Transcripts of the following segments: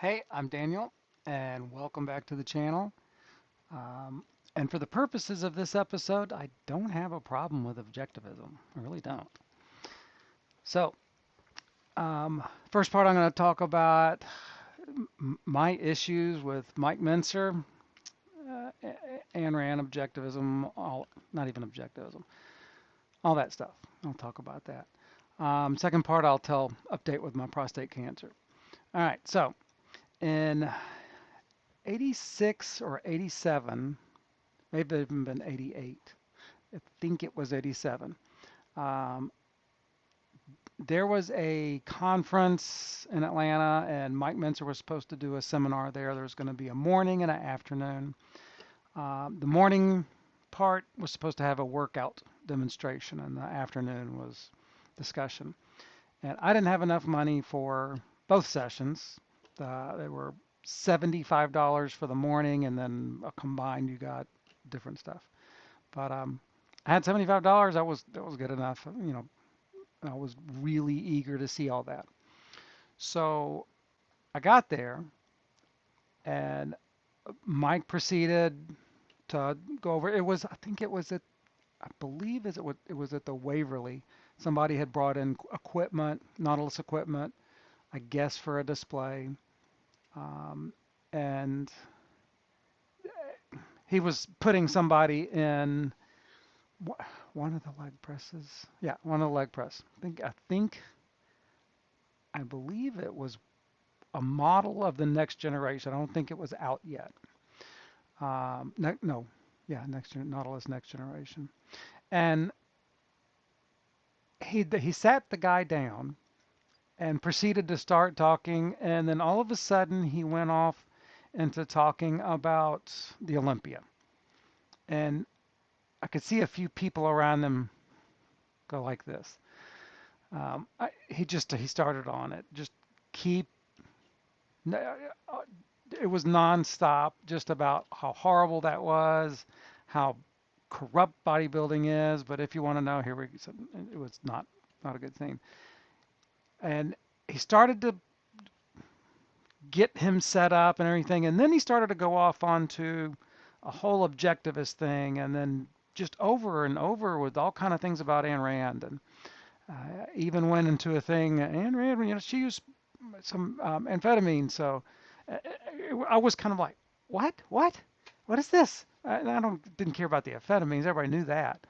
Hey, I'm Daniel, and welcome back to the channel. Um, and for the purposes of this episode, I don't have a problem with objectivism. I really don't. So, first part, I'm going to talk about my issues with Mike Mentzer, Ayn Rand, objectivism, not even objectivism, all that stuff. I'll talk about that. Second part, I'll tell update with my prostate cancer. All right, so in 86 or 87, maybe even been 88. I think it was 87. Um, there was a conference in Atlanta, and Mike Mentzer was supposed to do a seminar there. There was going to be a morning and an afternoon. The morning part was supposed to have a workout demonstration, and the afternoon was discussion. And I didn't have enough money for both sessions. They were $75 for the morning, and then a combined you got different stuff. But I had $75. That was good enough. I was really eager to see all that. So I got there, and Mike proceeded to go over. It was I think it was at I believe it was at the Waverly. Somebody had brought in equipment, Nautilus equipment, I guess for a display, um, and he was putting somebody in one of the leg presses. Yeah, one of the leg press. I believe it was a model of the next generation. I don't think it was out yet. No, yeah, Nautilus next generation. And he sat the guy down and proceeded to start talking, and then all of a sudden he went off into talking about the Olympia. And I could see a few people around them go like this. He started on it. Just keep. It was nonstop, just about how horrible that was, how corrupt bodybuilding is. But if you want to know, here we so it was not a good thing. And he started to get him set up and everything, and then he started to go off onto a whole objectivist thing, and then just over and over with all kind of things about Ayn Rand, and even went into a thing. Ayn Rand, she used some amphetamine, so uh, I was kind of like, what is this? I didn't care about the amphetamines. Everybody knew that,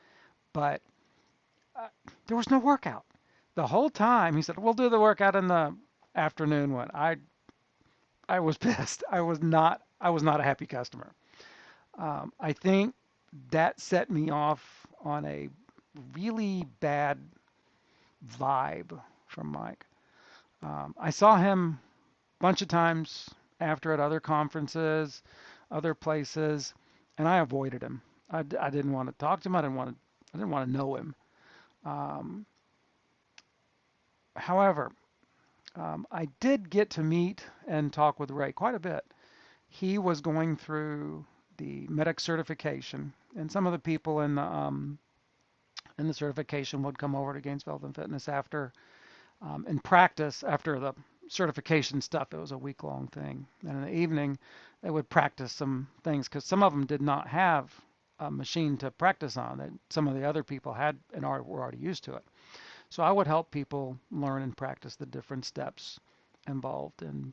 but uh, there was no workout the whole time. He said, "We'll do the workout in the afternoon one." I was pissed. I was not a happy customer. I think that set me off on a really bad vibe from Mike. I saw him a bunch of times after at other conferences, other places, and I avoided him. I didn't want to talk to him. I didn't want to know him. Um, however, I did get to meet and talk with Ray quite a bit. He was going through the medic certification, and some of the people in the certification would come over to Gainesville Health and Fitness after in practice after the certification stuff. It was a week-long thing, and in the evening they would practice some things because some of them did not have a machine to practice on. That some of the other people had and were already used to it. So I would help people learn and practice the different steps involved in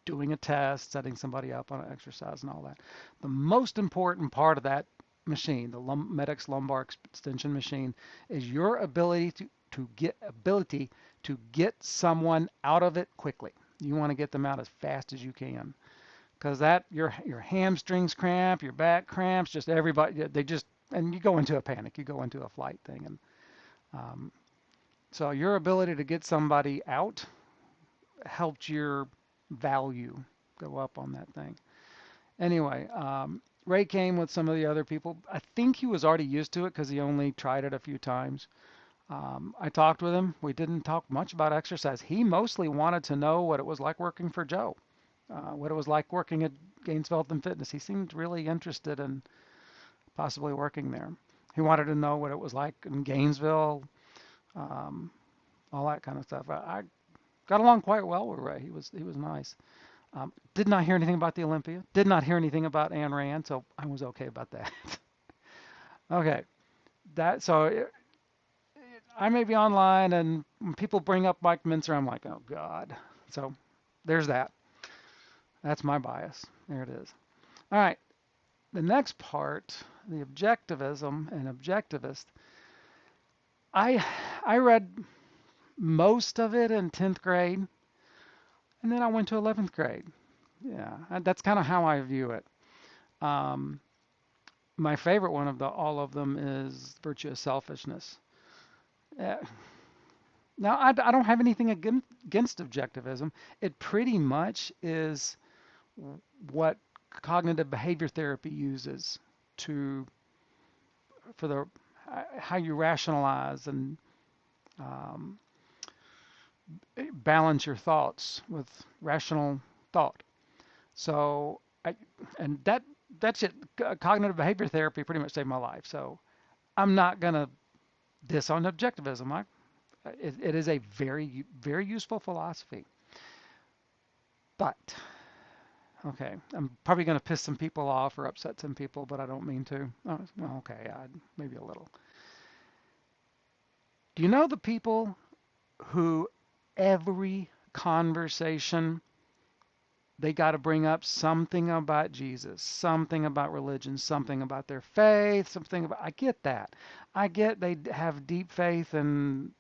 doing a test, setting somebody up on an exercise, and all that. The most important part of that machine, the Medix lumbar extension machine, is your ability to get someone out of it quickly. You want to get them out as fast as you can, because that your hamstrings cramp, your back cramps, just everybody they just and you go into a panic, you go into a flight thing, and um, so your ability to get somebody out helped your value go up on that thing. Anyway, Ray came with some of the other people. I think he was already used to it because he only tried it a few times. I talked with him. We didn't talk much about exercise. He mostly wanted to know what it was like working for Joe, what it was like working at Gainesville Health and Fitness. He seemed really interested in possibly working there. He wanted to know what it was like in Gainesville, um, all that kind of stuff. I got along quite well with Ray. He was nice. Did not hear anything about the Olympia. Did not hear anything about Ayn Rand, so I was okay about that. Okay, I may be online, and when people bring up Mike Mentzer, I'm like, oh God. So there's that. That's my bias. There it is. All right, the next part, the objectivism and objectivist. I I read most of it in 10th grade, and then I went to 11th grade. Yeah, that's kind of how I view it. Um, my favorite one of all of them is virtue of selfishness. Uh, Now, I don't have anything against objectivism. It pretty much is what cognitive behavior therapy uses to for the how you rationalize and um, balance your thoughts with rational thought. So, and that's it. Cognitive behavior therapy pretty much saved my life. So, I'm not gonna diss on objectivism. It is a very useful philosophy. But okay, I'm probably going to piss some people off or upset some people, but I don't mean to. Oh, well, okay, maybe a little. Do you know the people who every conversation they got to bring up something about Jesus, something about religion, something about their faith, something about. I get that. I get they have deep faith, and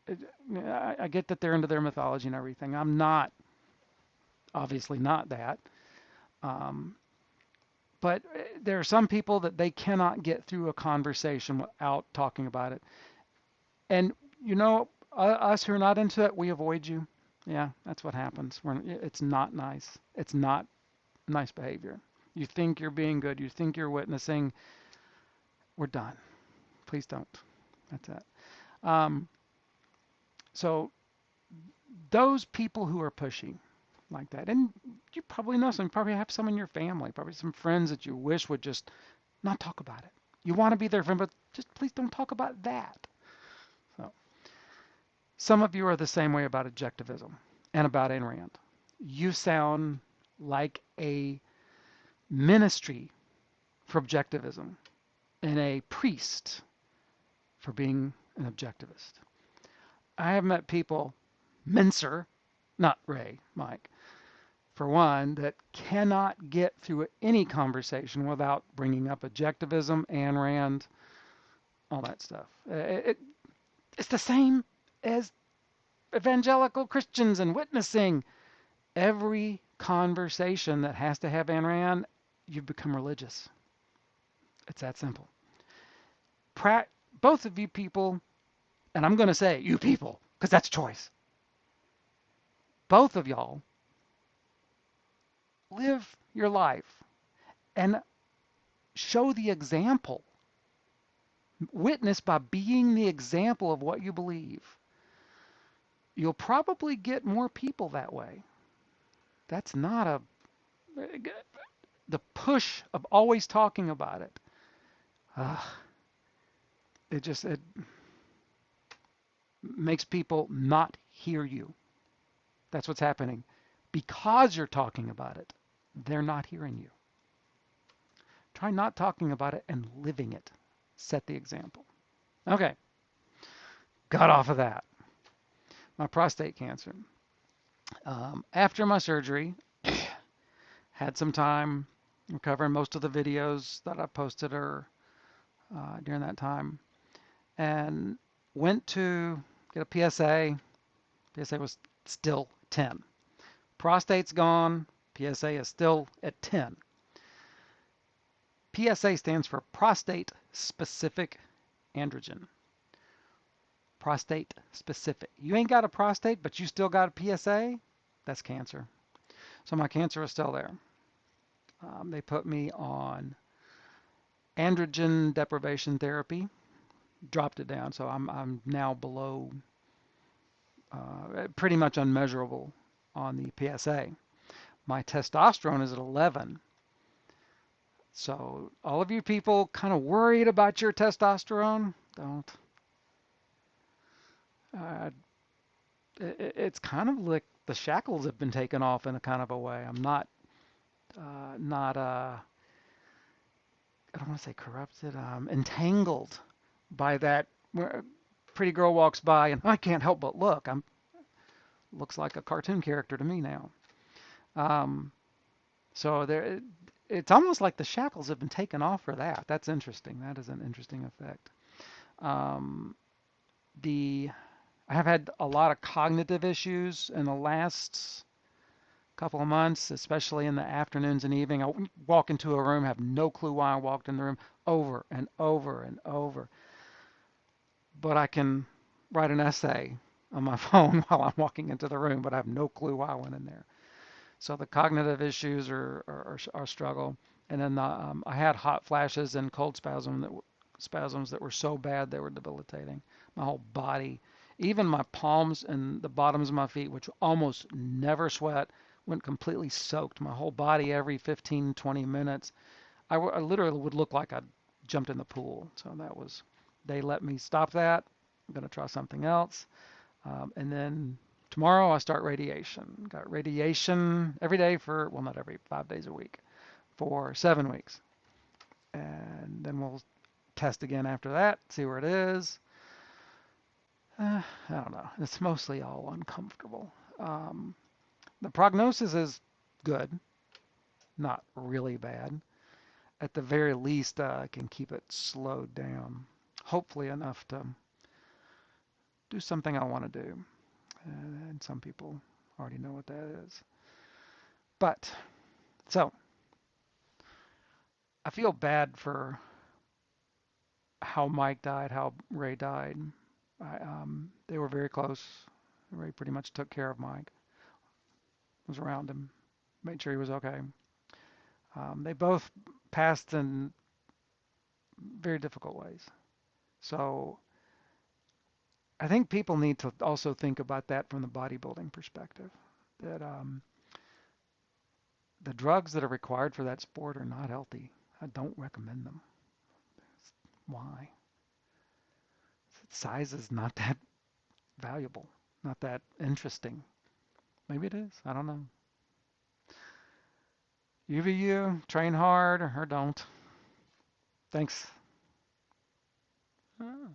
I get that they're into their mythology and everything. I'm not, obviously not that. Um, but there are some people that they cannot get through a conversation without talking about it. And us who are not into it, we avoid you. Yeah, that's what happens. It's not nice. It's not nice behavior. You think you're being good. You think you're witnessing. We're done. Please don't. That's it. Um, so those people who are pushy like that, and you probably know some, you probably have some in your family, probably some friends that you wish would just not talk about it. You want to be their friend, but just please don't talk about that. So some of you are the same way about objectivism and about Ayn Rand. You sound like a ministry for objectivism and a priest for being an objectivist. I have met people, Mentzer, not Ray, Mike, for one, that cannot get through any conversation without bringing up objectivism, Ayn Rand, all that stuff. It's the same as evangelical Christians and witnessing. Every conversation that has to have Ayn Rand, you've become religious. It's that simple. Both of you people, and I'm going to say you people, because that's choice. Both of y'all live your life and show the example. Witness by being the example of what you believe. You'll probably get more people that way. That's not the push of always talking about it. It makes people not hear you. That's what's happening. Because you're talking about it, they're not hearing you. Try not talking about it and living it. Set the example. Okay, got off of that. My prostate cancer. After my surgery, had some time recovering. Most of the videos that I posted are during that time. And went to get a PSA. PSA was still 10. Prostate's gone. PSA is still at 10. PSA stands for prostate specific androgen. Prostate specific. You ain't got a prostate, but you still got a PSA? That's cancer. So my cancer is still there. They put me on androgen deprivation therapy, dropped it down, so I'm now below, pretty much unmeasurable on the PSA. My testosterone is at 11. So all of you people kind of worried about your testosterone, don't. it's kind of like the shackles have been taken off in a kind of a way. I'm not I don't want to say corrupted, entangled by that. Where a pretty girl walks by and I can't help but look. I'm looks like a cartoon character to me now. Um, so there, it's almost like the shackles have been taken off for that. That's interesting. That is an interesting effect. Um, the I have had a lot of cognitive issues in the last couple of months, especially in the afternoons and evening. I walk into a room, have no clue why I walked in the room over and over and over. But I can write an essay on my phone while I'm walking into the room, but I have no clue why I went in there. So the cognitive issues are a struggle. And then I had hot flashes and cold spasms that were so bad they were debilitating. My whole body, even my palms and the bottoms of my feet, which almost never sweat, went completely soaked. My whole body every 15, 20 minutes. I literally would look like I jumped in the pool. So they let me stop that. I'm going to try something else. And then tomorrow I start radiation. Got radiation every day for, well, not every, 5 days a week for 7 weeks. And then we'll test again after that, see where it is. I don't know. It's mostly all uncomfortable. Um, the prognosis is good, not really bad. At the very least, I can keep it slowed down, hopefully enough to do something I want to do. And some people already know what that is. But, so, I feel bad for how Mike died, how Ray died. They were very close. Ray pretty much took care of Mike, was around him, made sure he was okay. They both passed in very difficult ways. So I think people need to also think about that from the bodybuilding perspective. That the drugs that are required for that sport are not healthy. I don't recommend them. Why? Size is not that valuable, not that interesting. Maybe it is. I don't know. You train hard or don't. Thanks. Oh.